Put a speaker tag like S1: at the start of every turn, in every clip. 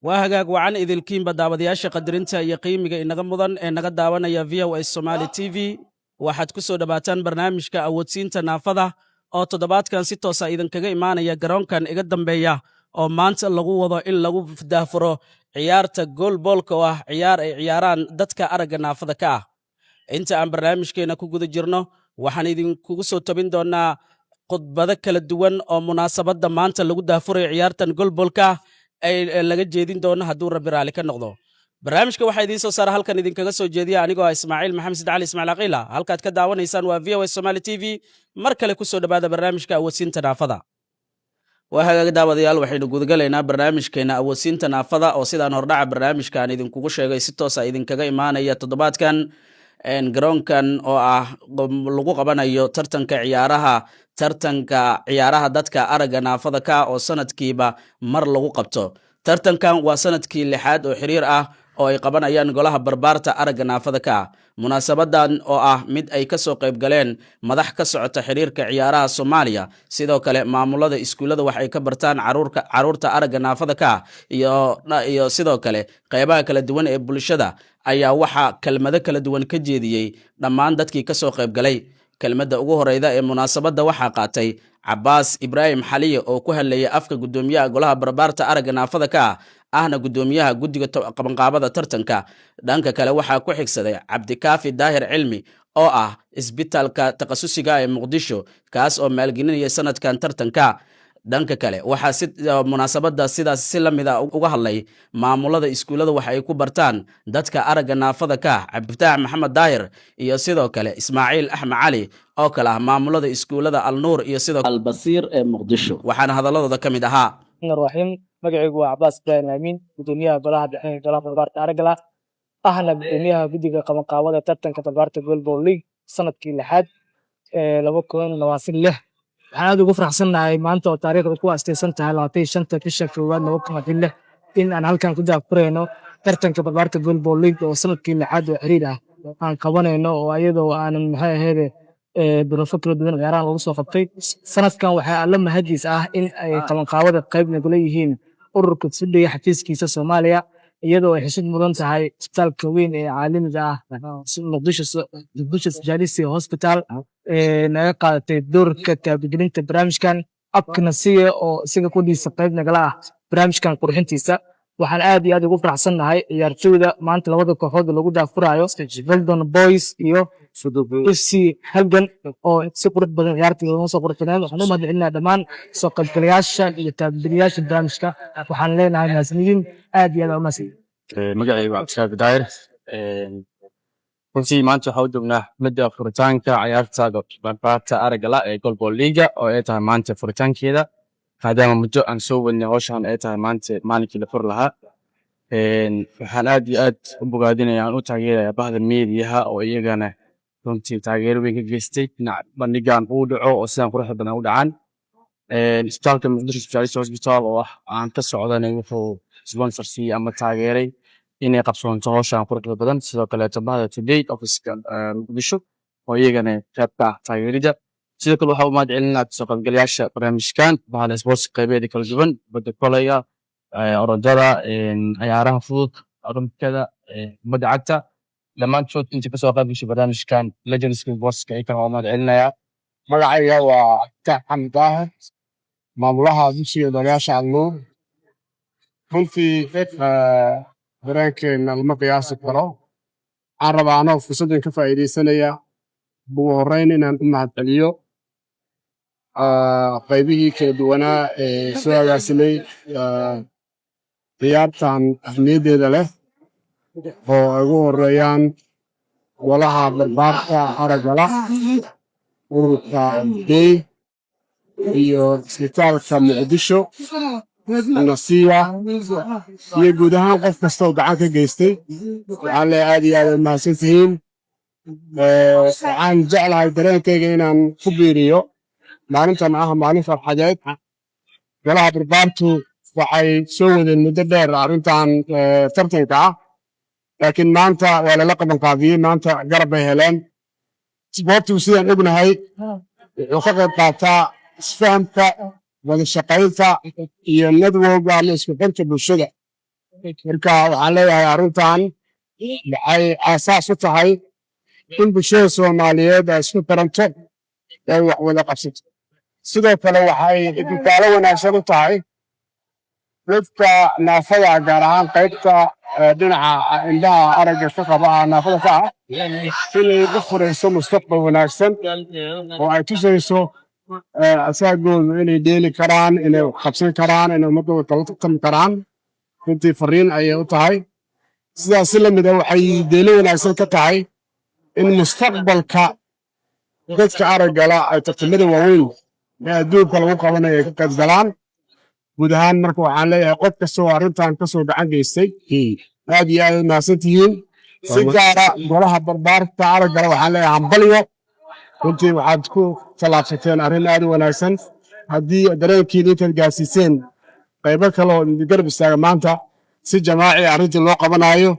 S1: waa hagaag wacan idilkiinba daawadayaasha qadarinta iyo qiimiga inaga mudan ee naga daawanaya VOA Somali TV waxaad ku soo dhawaataan barnaamijka awoodsiinta naafada oo toddobaadkan si toos ah idinkaga imaanaya garoonkan iga dambeeya oo maanta lagu wado in lagu daafuro ciyaarta goalballka oo ah ciyaar ay ciyaaraan dadka aragga naafada ka ah. Inta aan barnaamijkeena ku guda jirno waxaan idinkugu soo tabin doonaa khudbado kala duwan oo munaasabadda maanta lagu daafurayo ciyaartan goalballka ay laga jeedin doono hadduu rabbi raali ka noqdo. barnaamijka waxaa idiin soo saara halkan idinkaga soo jeediya anigoo ah Ismaaciil Maxamed Cali Ismaaciil Aqila. halkaad ka daawanaysaan waa VOA Somali TV. mar kale ku soo dhawaada barnaamijka awoodsiinta naafada. waa hagaag daawadayaal waxaynu gudagalaynaa barnaamijkeena awoodsiinta naafada oo sidaan hordhaca barnaamijkan idinkugu sheegay si toos ah idinkaga imaanaya toddobaadkan garoonkan oo ah lagu qabanayo tartanka ciyaaraha dadka aragga naafada ka oo sanadkiiba mar lagu qabto. tartankan waa sanadkii 6aad oo xiriir ah oo ay qabanayaan golaha barbaarta aragga naafada ka. munaasabadan oo ah mid ay ka soo qayb galeen madax ka socota xiriirka ciyaaraha Soomaaliya, sidoo kale maamulada iskuulada wax ay ka bartaan caruurta aragga naafada ka iyo sidoo kale qaybaha kala duwan ee bulshada ayaa waxa kelmado kala duwan ka jeediyay dhammaan dadkii ka soo qayb galay. kelmadda ugu horeyda ee munaasabadda waxaa qaatay Cabbaas Ibraahim Xaliye oo ku hadlayay afka gudoomiyaha golaha barbaarta aragga naafada ka ahna gudoomiyaha guddiga qabanqaabada tartanka. dhanka kale waxaa ku xigsaday Cabdikaafi Daahir Cilmi oo ah isbitaalka takhasusiga ee Muqdisho kaas oo maalgelinaya sanadkan tartanka. dhanka kale waxaa munaasabadda sidaas si la mid ah uga hadlay maamulada iskuulada wax ay ku bartaan dadka aragga naafada ka Cabdifitaax Maxamed Daahir iyo sidoo kale Ismaaciil Axmed Cali oo kale ah maamulada iskuulada Al-Nuur iyo sidoo kale Al-Basiir ee Muqdisho. waxaana hadaladooda ka mid ahaa
S2: الرحيم magacaygu waa Cabbaas Ibraahim Amiin, gudoomiyaha golaha bixinta golaha barbaarta aragga ahna gudoomiyaha guddiga qabanqaabada tartanka barbaarta Goalball League sanadkii 6aad ee 2026. waxaan aad ugu faraxsanahay maanta oo taariikhda ku aastaysan tahay 25 bisha koowaad 2026 in aan halkan ku daafurayno tartanka barbaarta Goalball League oo sanadkii 6aad oo xiriir ah aan qabanayno oo ayadoo aanan maxay ahayd duruufo kala duwan ciyaaraha lagu soo qabtay. sanadkan waxaa alla mahadiis ah in ay qabanqaabada qayb nagula yihiin ururka fidhiya xafiiskiisa Soomaaliya, iyadoo ay xusid mudan tahay isbitaalka weyn ee caalamiga ah Muqdisho Specialist Hospital naga qaadatay doorka taabagelinta barnaamijkan abkana siya oo isaga qodiisa qayb nagala ah barnaamijkan qurxintiisa. waxaan aad iyo aad ugu faraxsanahay ciyaartooyda maanta labada kooxood lagu daafurayo Golden Boys iyo FC Halgan oo si qurux badan ciyaartooda uga soo qurxinayaan. waxaan u mahadcelinayaa dhammaan soo qaybgalayaasha iyo taageerayaasha barnaamijka. waxaan leenahay mahadsanidin aad iyo aad u mahadsan.
S3: magacaygu waa Cabdikaafi Daahir. runtii maanta waxaa u joognaa xafladda furitaanka ciyaarta barbaarta aragga ee Goalball League oo ay tahay maanta furitaankeeda, maadaama muddo aan soo wadnay hawshan ay tahay maanta maalinkii la fur lahaa. waxaan aad iyo aad u bogaadinayaa aan u taageerayaa bahda meediyaha oo iyagana runtii taageero weyn ka geystay dhinaca bandhigan uu dhaco oo sidaan quruxda badan u dhacaan. isbitaalka Muqdisho Specialist Hospital oo ah aan ka socdana wuxuu sponsor siiyey ama taageeray inay qabsoonto hawshan quruxda badan. sidoo kaleeto bahda Today Office-ka Muqdisho oo iyagana qayb ka ah taageerida. sidoo kale waxaa u mahadcelinayaa soo qaybgalayaasha barnaamijkan bahda sports qaybeeda kala duwan, badda kolayga, orodada, ciyaaraha fudud, olombikada, kubadda cagta, dhammaantood intii kasoo qayb gashay barnaamijkan Legends Sports-ka ay kala mahadcelinayaa.
S4: magacayga waa Cabdifitaax Maxamed Daahir, maamulaha dugsiga dhallinyarada Al-Nuur. runtii dareenkeena lama qiyaasi karo. waxaan rabaa anoo fursaddan ka faa'iidaysanaya ugu horreyn inaan u mahadceliyo qaybihii kala duwanaa ee soo agaasimay ciyaartan ahmiyaddeeda leh oo ay ugu horeeyaan golaha barbaarta aragga ururka Day iyo isbitaalka Muqdisho nasiya iyo guud ahaan qof kasta oo gacan ka geystay. waxaan leeyahay aad iyo aad u mahadsantihiin. waxaan jeclahay dareenkayga inaan ku biiriyo maalintan ah maalin farxadeed. golaha barbaartu waxay soo wadeen muddo dheer arrintan tartanka ah, laakiin maanta waa lala qabanqaabiyey. maanta garab bay heleen. isboortigu sidaan ognahay wuxuu ka qayb qaataa isfahamka, wada shaqaynta iyo network ama isku xirka bulshada. marka waxaan leeyahay arrintan waxay aasaas u tahay in bulshada Soomaaliyeed ay isku xiranto ay wax wada qabsato sidoo kale waxay tusaale wanaagsan u tahay dadka naafada gaar ahaan qaybta dhinaca indhaha aragga ka qaba naafada ka ah inay u furayso mustaqbal wanaagsan oo ay tusayso asaagoodu inay dheeli karaan inay qabsan karaan inay ummadooda kala tartami karaan runtii fariin ayay u tahay sidaas la mid ah waxay dheeli wanaagsan ka tahay in mustaqbalka dadka araggala ay tartamada waaweyn ee adduunka lagu qabanayo ay ka qayb galaan guud ahaan marka waxaan leeyahay qof kasta oo arrintan ka soo gacan geystay aad iyo aad mahadsan tihiin si gaara golaha barbaarta araggala waxaan leeyahay hambalyo runtii waxaad ku tallaabsateen arrin aad u wanaagsan haddii dareenkiina intaad gaarsiiseen qaybo kale oo garab istaaga maanta si jamaaci arrintii loo qabanayo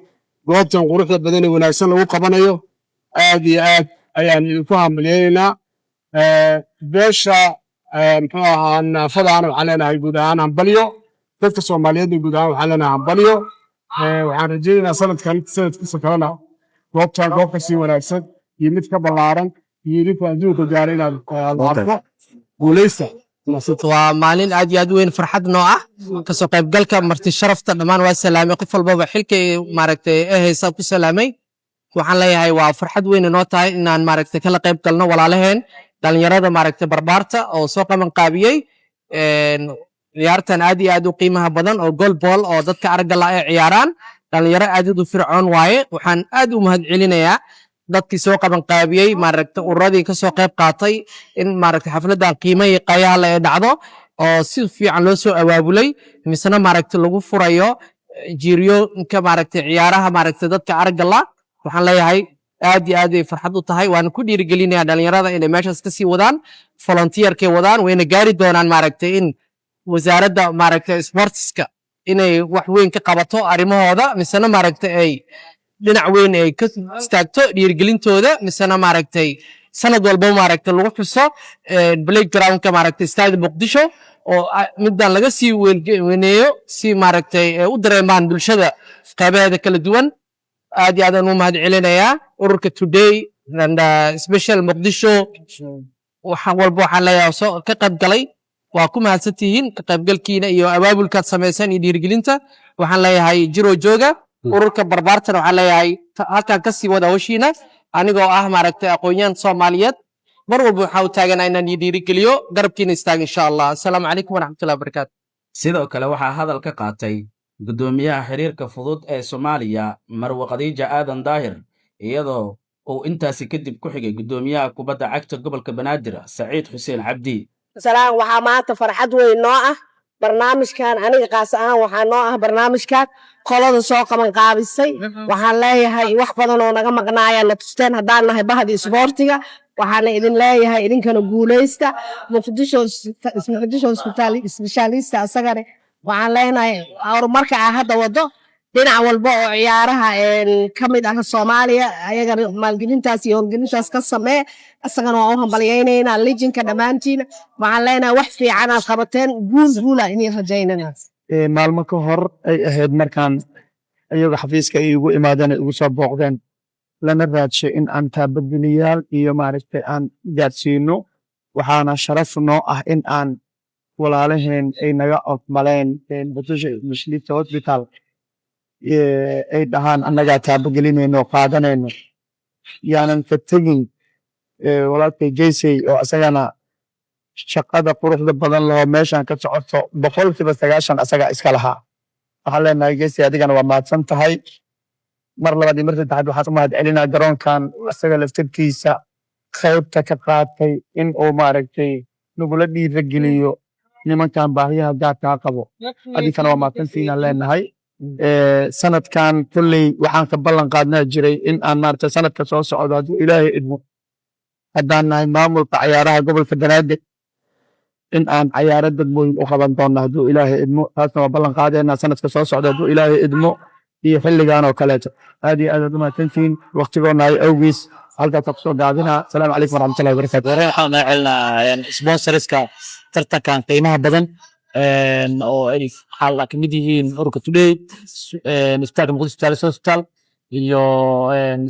S4: goobtan quruxda badan ee wanaagsan lagu qabanayo aad iyo aad ayaan idinku hambalyeynaa beesha muxuu ahaa naafadaana waxaan leenahay guud ahaan hambalyo dadka Soomaaliyeedna guud ahaan waxaan leenahay hambalyo waxaan rajaynaynaa sanadkiisa kalena goobtan goob kasii wanaagsan iyo mid ka ballaaran iyo idinku adduunka gaaray inaad arko guuleysta
S5: waa maalin aad iyo aad u weyn farxad noo ah kasoo qaybgalka marti sharafta dhammaan waa salaamay qof walbaba xilkay maaragtay haysa ku salaamay waxaan leeyahay waa farxad weyn noo tahay inaan maaragtay kala qayb galno walaalaheen dhalinyarada maaragtay barbaarta oo soo qaban qaabiyey ciyaartan aad iyo aad u qiimaha badan oo goalball oo dadka aragga la ay ciyaaraan dhalinyaro aad u fircoon waaye waxaan aad u mahadcelinayaa dadkii soo qaban qaabiyey maaragtay ururadii ka soo qayb qaatay in maaragtay xafladan qiimaha qayaha la dhacdo oo si fiican loo soo abaabulay misna maaragtay lagu furayo jiiriyooyinka maaragtay ciyaaraha maaragtay dadka aragga la waxaan leeyahay aad iyo aad ay farxad u tahay waan ku dhiirigelinayaa dhalinyarada inay meeshaas ka sii wadaan volunteerkay wadaan wayna gaari doonaan maaragtay in wasaaradda maaragtay sportska inay wax weyn ka qabato arrimahooda misna maaragtay ay dhinac weyn ay ka istaagto dhiirigelintooda misna maaragtay sanad walba maaragtay lagu xuso playgroundka maaragtay stade Muqdisho oo middan laga sii weyneeyo si maaragtay u dareemaan bulshada qaybaheeda kala duwan aad iyo aad aan u mahadcelinayaa ururka Today and special Muqdisho waxaan walba waxaan leeyahay soo ka qayb galay waa ku mahadsantihiin ka qaybgalkiina iyo abaabulkaad samaysan iyo dhiirigelinta waxaan leeyahay jiro jooga ururka barbaartana waxaan leeyahay halkan ka sii wada hawshiina anigoo ah maaragtay aqoonyahan Soomaaliyeed mar walba waxaa u taaganaa inaan dhiirigeliyo garabkiina istaaga insha Allah assalaamu calaykum waraxmatullahi wabarakaatu
S1: sidoo kale waxaa hadal ka qaatay gudoomiyaha xiriirka fudud ee Soomaaliya Marwo Khadiija Aadan Daahir iyadoo uu intaasi kadib ku xigay gudoomiyaha kubadda cagta gobolka Banaadir Saciid Xuseen Cabdi
S6: salaam waxaa maanta farxad weyn noo ah barnaamijkan aniga qaas ahaan waxaa noo ah barnaamijkan qolada soo qaban qaabisay waxaan leeyahay wax badan oo naga maqnaaya la tusteen haddaan nahay bahdi isboortiga waxaan idin leeyahay idinkana guuleysta Muqdisho specialist asagana waxaan leenahay horumarka hadda wado dhinac walba oo ciyaaraha ka mid ah Soomaaliya ayagana maalgelintaas iyo howlgelintaas ka samee asagana waa u hambalyeynayna lijinka dhamaantiin waxaan leenahay wax fiican aad qabateen guul inay rajaynana
S7: maalmo ka hor ay ahayd markaan ayaga xafiiska ay ugu imaadeen ugu soo booqdeen lana raadshay in aan taabadiniyaal iyo maaragtay aan gaadsiino waxaana sharaf noo ah in aan walaalaheen ay naga ogmaleen Muqdisho hospital ay dhahaan annagaa taabagelinayno qaadanayno yaanan ka tegin walaalkay geysay oo asagana shaqada quruxda badan laho meeshan ka socoto 100% asaga iska lahaa waxaan leenahay geysay adigana waa mahadsan tahay mar labaad iyo mar saddexaad waxaan u mahadcelinaa garoonkan asaga laftirkiisa qaybta ka qaatay in uu maaragtay nagula dhiirageliyo nimankan baahiyaha gaarkaa qabo adinkana waa mahadsantiinaan leenahay sanadkan kulley waxaan ka ballan qaadnaa jiray in aan maaragtay sanadka soo socdo hadduu ilaahay idmo haddaan nahay maamulka cayaaraha gobolka Banaadir in aan cayaaro degmooyin u qaban doono hadduu ilaahay idmo taasna waa ballan qaadeenaa sanadka soo socdo hadduu ilaahay idmo iyo xilligan oo kaleeto aad iyo aad u mahadsantihiin waqtigoona ay awgiis halkaas ku soo gaabinaa asalaamu calaykum waraxmatullahi wabarakaatu
S8: waxaan celinaa sponsorska tartankan qiimaha badan
S2: oo ay xal ka mid yihiin ururka Today isbitaalka Muqdisho Specialist Hospital iyo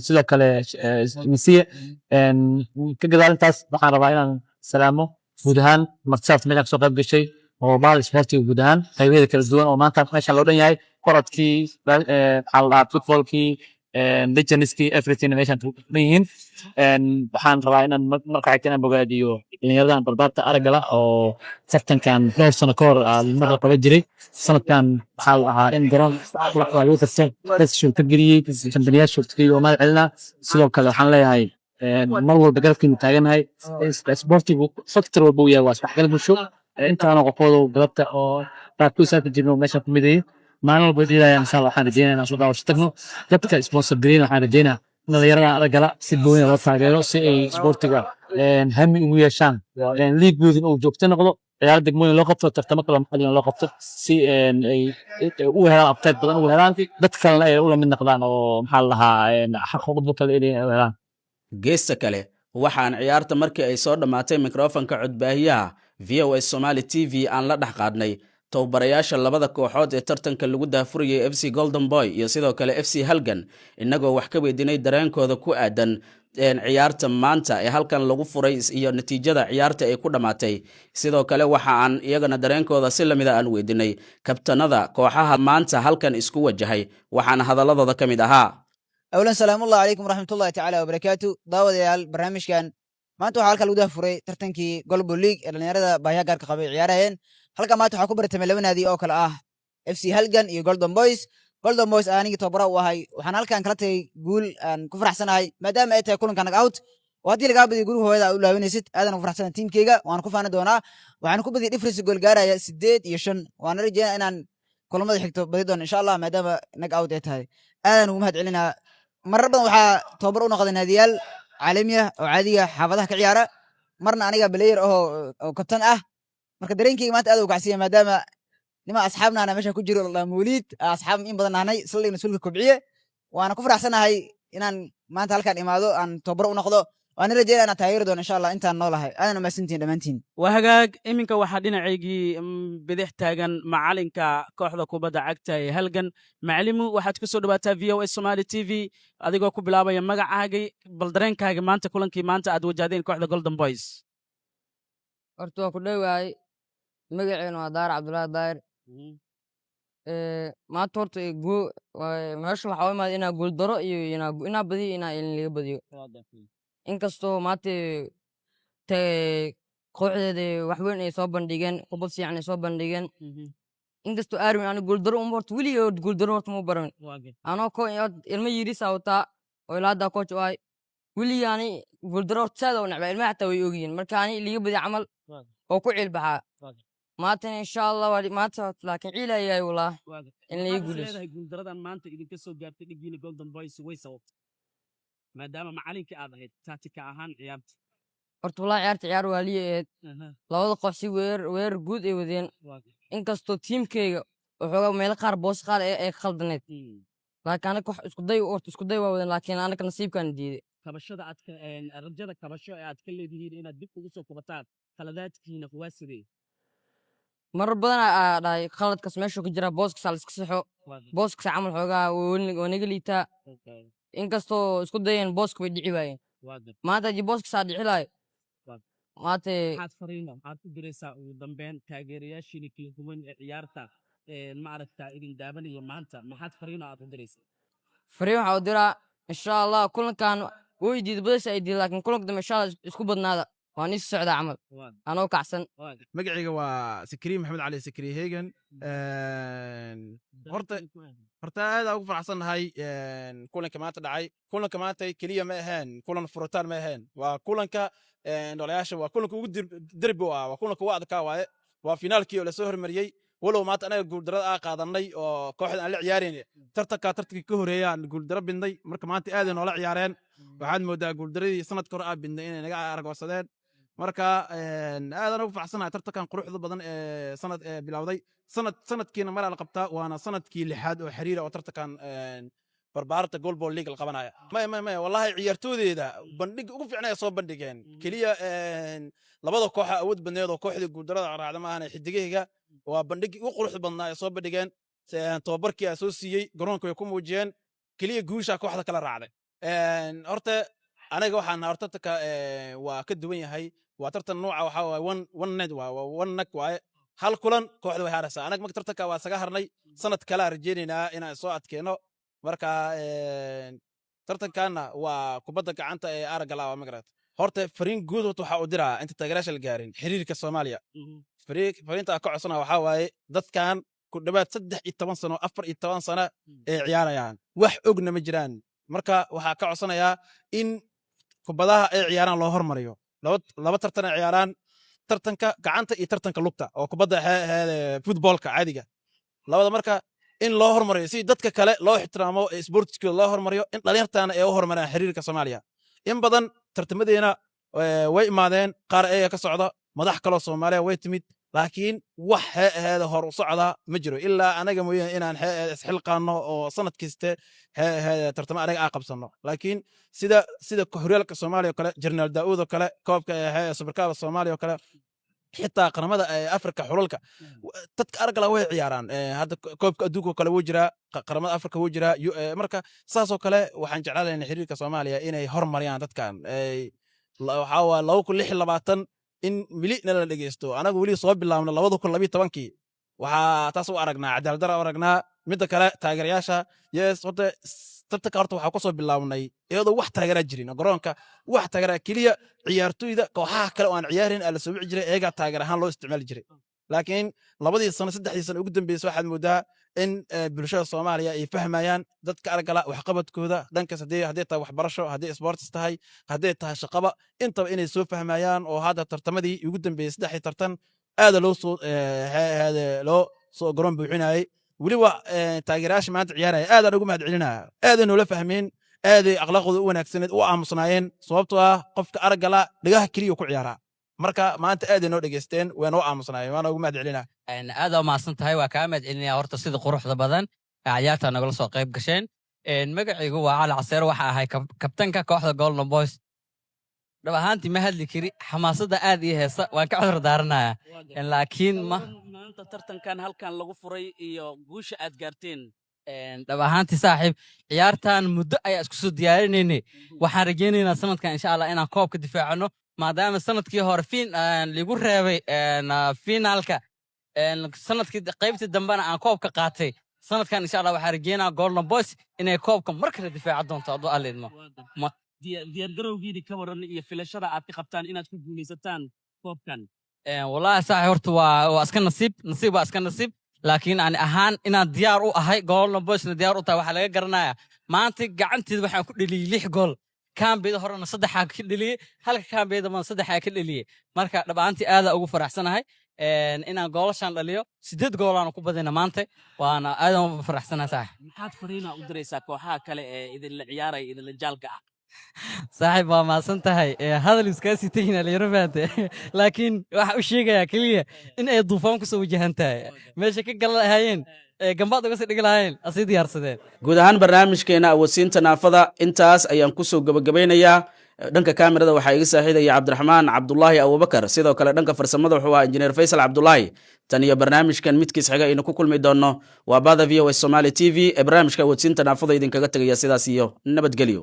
S2: sidoo kale masiye ka gadaalintaas waxaan rabaa inaan salaamo guud ahaan martisaafta meeshan kasoo qayb gashay oo bahal isboortiga guud ahaan qaybaheeda kala duwan oo maanta meeshan loo dhan yahay korodkii maxaa la dhahaa footballkii legendskii everything meeshan ku dhan yihiin waxaan rabaa inaan marka xigta inaan bogaadiyo dhalinyaradan barbaarta aragala oo tartankan dhowr sano ka hor mar la qaban jiray sanadkan waxaa la ahaa in garoon lagu tartan dad shurta geliyey kambaniyaal shurta geliyey oo mahad celinaa sidoo kale waxaan leeyahay mar walba garabkiinu taaganahay isboortigu factor walba uu yahay waa isdhexgal bulsho intaana qofoodu galabta oo qaabku isaaka jirno meeshan ku midayay maalin walba dhiilayaan insha Allah waxaan rajeynaa inaan soo daawasho tagno dadka sponsor gareyn waxaan rajeynaa in dhalinyarada aragala si gooni loo taageero si ay isboortiga hami ugu yeeshaan liigooda uu joogto noqdo ciyaar degmooyin loo qabto tartamo kala maxalliga loo qabto si ay u helaan abtayd badan u helaan dad kalena ay ula mid noqdaan oo maxaa la dhahaa xaquuqda kale inay helaan
S1: geesta kale waxaan ciyaarta markii ay soo dhammaatay mikrofonka codbaahiyaha VOA Somali TV aan la dhex qaadnay tababarayaasha labada kooxood ee tartanka lagu daafurayay FC Golden Boy iyo sidoo kale FC Halgan inagoo wax ka weydiinay dareenkooda ku aadan ciyaarta maanta ee halkan lagu furay iyo natiijada ciyaarta ay ku dhamaatay sidoo kale waxa aan iyagana dareenkooda si lamid ah aan weydiinay kabtanada kooxaha maanta halkan isku wajahay waxaan hadaladooda kamid ahaa
S8: أولا سلام الله عليكم ورحمة الله تعالى وبركاته داود يال برنامج كان ما أنتوا حالك الوده فري ترتنكي قلب الليج اللي نرى بايا قارك قبي عيارين حلقة ما تحكوا برتملون هذه أوكل FC هلجن يو جولدن بويز أنا جيت وهاي وحنا كان كلتي يقول أن كفر أحسن هاي ما دام أنت يكون كانك أوت وهذه اللي قاعد يقولوا هو هذا أقول له ست هذا كفر أحسن تيم كيجا وأنا كفر أنا دونا وأنا كفر بدي أفرس يقول جارا سديت يشن وأنا رجع أنا كل ما ضحكت بدون إن شاء الله ما دام نك أوت هاي أنا ومهد علينا مرة بدنا waxaa tababar u noqday naadiyaal caalamiya oo caadiga xaafadaha ka ciyaara marna aniga player oo kabtan ah marka dareenkayga maanta aad u kacsiya maadaama nima asxaabna ana meesha ku jiro la muulid asxaab in badan nahnay sallayna sulka kobciye waana ku faraxsanahay inaan maanta halkan imaado aan tababar u noqdo waana rajeynaa inaan taageeri doono insha Allah intaan noolahay aadana maasantiin dhammaantiin
S1: waa hagaag iminka waxaa dhinacaygii bidix taagan macalinka kooxda kubadda cagta ee Halgan macalimu waxaad ku soo dhawaataa VOA Somali TV adigoo ku bilaabaya magacaaga bal dareenkaaga maanta kulankii maanta aad wajahdeen kooxda Golden Boys
S9: horta waa ku dhawaay magaceena waa Daar Cabdullaahi Daayir maanta horta meesha waxaa u imaaday inaa gool daro iyo inaa badiyo inaa ilin laga badiyo inkastoo maanta kooxdeeda wax weyn ay soo bandhigeen kubad fiican ay soo bandhigeen inkastoo Arwin aan gooldaro horta weligeed gooldaro horta ma baran anoo ilmo yiris wataa oo ilaa hadda coach ay weligii ani gooldaro horta saada u nacbaa ilmaha xataa way ogyihiin marka ani liga badi camal oo ku ciilbaxaa maantana insha Allah maanta laakiin ciilayahay walaa in la guuleysto
S1: gooldaradan maanta idinka soo gaartay dhigiina Golden Boys way sababtay maadaama macalinka aad ahayd tactica ahaan ciyaarta
S9: horta walaa ciyaar waaliyeed labada qof si weer guud ay wadeen inkastoo tiimkayga wuxuu meel qaar boos qaar ay khaldaneed laakiin anaga isku day waa wadeen laakiin anaga nasiibkan diiday
S1: kabashada aad rajada kabasho ee aad ka leedihiin inaad dib ugu soo kubataan khaladaadkiina waa sidee
S9: marar badan aa dhahay khaladkaas meesha ku jira booskaas la iska saxo booskaas camal xoogaa oo naga liitaa inkastoo isku dayeen booska way dhici waayeen maanta haddii booskaas dhici lahay maanta
S1: maxaad fariino maxaad u diraysaa ugu dambeyn taageerayaashiina kala duwan ee ciyaarta ma aragtaa idin daabanaya maanta maxaad fariino aad u diraysaa
S9: fariin waxaa u diraa insha Allah kulankan way diiday badasha ay diiday laakiin kulanka dambe insha Allah isku badnaada waan is socdaa camal anoo kacsan
S10: magacayga waa Sakri Maxamed Cali Sakri Heegan horta aad ugu faraxsanahay kulanka maanta dhacay kulanka maanta kaliya ma ahaan kulan furitaan ma ahaan waa kulanka dhalinyarada waa kulanka ugu derbi waa kulanka waa adkaa waaye waa finaalkii oo la soo hormariyay walow maanta anaga guuldarada qaadanay oo kooxda aan la ciyaareen tartankii ka horeeyaan guuldaro bindnay marka maanta aad ay noola ciyaareen waxaad moodaa guuldaradii sanadka hore bindnay inay naga argoosadeen marka aad ugu faraxsanahay tartankan quruxda badan ee sanad bilowday sanadkiina mar la qabtaa waana sanadkii lixaad oo xiriir oo tartankan barbaarta goalball league la qabanaya ma wallahi ciyaartooydeeda bandhig ugu fiicnay soo bandhigeen kaliya labada koox awood badneed oo kooxdii guuldarada raacda ma ahan xidigayga waa bandhig ugu qurux badnaa ay soo bandhigeen tababarkii ay soo siiyey garoonka way ku muujiyeen kaliya guusha kooxda kala raacday horta aniga waxaan horta waa ka duwan yahay waa tartan nooca waxa waaye one net waa one neck waaye hal kulan kooxda way haraysaa anaga marka tartanka waa saga harnay sanad kale aan rajeynaynaa inaan soo adkeeno marka tartankaana waa kubadda gacanta ee aragala waa magarat horta fariin guud waxa uu diraa inta taageerayaasha la gaarin xiriirka Soomaaliya fariinta ka codsana waxa waaye dadkan ku dhawaad 13 sano 14 sano ee ciyaarayaan wax ogna ma jiraan marka waxa ka codsanayaa in kubadaha ay ciyaaraan loo hormariyo laba tartan ay ciyaaraan tartanka gacanta iyo tartanka lugta oo kubadda footballka caadiga labada marka in loo hormariyo si dadka kale loo ixtiraamo sportska loo hormariyo in dhalinyartaana ay u hormaraan xiriirka Soomaaliya in badan tartamadeena way imaadeen qaar ay ka socdo madax kale oo Soomaaliya way timid laakiin wax heeda hor u socda ma jiro ilaa anaga mooyaan inaan isxilqaano oo sanad kasta tartama anaga aan qabsano laakiin sida horyaalka Soomaaliya kale General Daawud kale koobka Supercup Soomaaliya kale xitaa qaramada Afrika xulalka dadka aragala way ciyaaraan hadda koobka adduunka kale wuu jiraa qaramada Afrika wuu jiraa marka saas oo kale waxaan jeclaanaynaa xiriirka Soomaaliya inay hormariyaan dadkan waxa waa 2026 in milina la dhageysto anagu wali soo bilaabna 2012kii waxa taas u aragnaa cadaalad darro aragnaa mid kale taageerayaasha yes horta tartanka horta waxa ku soo bilaabnay iyadoo wax taageera jirin garoonka wax taageera kaliya ciyaartooyda kooxaha kale oo aan ciyaarin la soo wici jiray eega taageer ahaan loo isticmaali jiray laakiin labadii sano saddexdii sano ugu dambeysay waxaad moodaa in bulshada Soomaaliya ay fahmayaan dadka aragala wax qabadkooda dhankaas hadii tahay waxbarasho hadii sports tahay hadii tahay shaqaba intaba inay soo fahmayaan oo hadda tartamadii ugu dambeeyay saddexdii tartan aad loo soo garoon buuxinayay waliba taageerayaasha maanta ciyaaraya aad ugu mahad celinaa aad noola fahmeen aad akhlaaqooda u wanaagsaneed u aamusnaayeen sababtoo ah qofka aragala dhigaha kaliya ku ciyaara marka maanta aad inoo dhageysteen waan oo aamusnaayeen waan ugu mahad celinaa
S11: aad oo maasan tahay waa ka mahad celinaya horta sida quruxda badan ciyaarta nagala soo qayb gasheen magacaygu waa Cali Caseer waxa ahay kabtanka kooxda Golden Boys dhab ahaantii ma hadli kari xamaasada aad ii heesa waan ka cudur daaranayaa laakiin
S1: maanta tartankan halkan lagu furay iyo guusha aad gaarteen
S11: dhab ahaantii saaxiib ciyaartan muddo ayaa isku soo diyaarinaynay waxaan rajaynaynaa sanadkan insha Allah inaan koobka difaacano maadaama sanadkii hore ligu reebay finaalka sanadkii qaybtii dambena aan koobka qaatay sanadkan insha Allah waxaan rajaynayaa Golden Boys inay koobka mar kale difaaci doonto adoo aleedmo
S1: diyaargarowgiina ka waran iyo filashada aad ka qabtaan inaad ku guuleysataan koobkan
S11: wallahi saaxiib horta waa iska nasiib waa iska nasiib laakiin aan ahaan inaan diyaar u ahay Golden Boysna diyaar u tahay waxa laga garanayaa maanta gacanteeda waxaan ku dhaliyay 6 gool kaambeeda horena 3 ka dhaliyay halka kaambeeda ma 3 ka dhaliyay marka dhabaantii aad ugu faraxsanahay inaan goolashan dhaliyo 8 gool aan ku badina maanta waana aad ugu faraxsanahay saaxiib
S1: maxaad fariina u diraysaa kooxaha kale ee idin la ciyaaray idin la jaalka ah
S11: saaxiib waa maasan tahay hadal iska sii tagina la yarabaate laakiin waxa uu sheegayaa kaliya in ay duufaan ku soo wajahan tahay meesha ka galahayeen gambaad uga sii dhigi lahayn asii diyaarsadeen
S1: guud ahaan barnaamijkeena awoodsiinta naafada intaas ayaan ku soo gabagabeynayaa dhanka kaamirada waxaa iga saaxiidaya Cabdiraxmaan Cabdullaahi Abubakar sidoo kale dhanka farsamada wuxuu ahaa injineer Faysal Cabdullaahi tan iyo barnaamijkan midkiis xiga inuu ku kulmi doono waa Bada VOA Somali TV ee barnaamijka awoodsiinta naafada idinkaga tagaya sidaas iyo nabadgelyo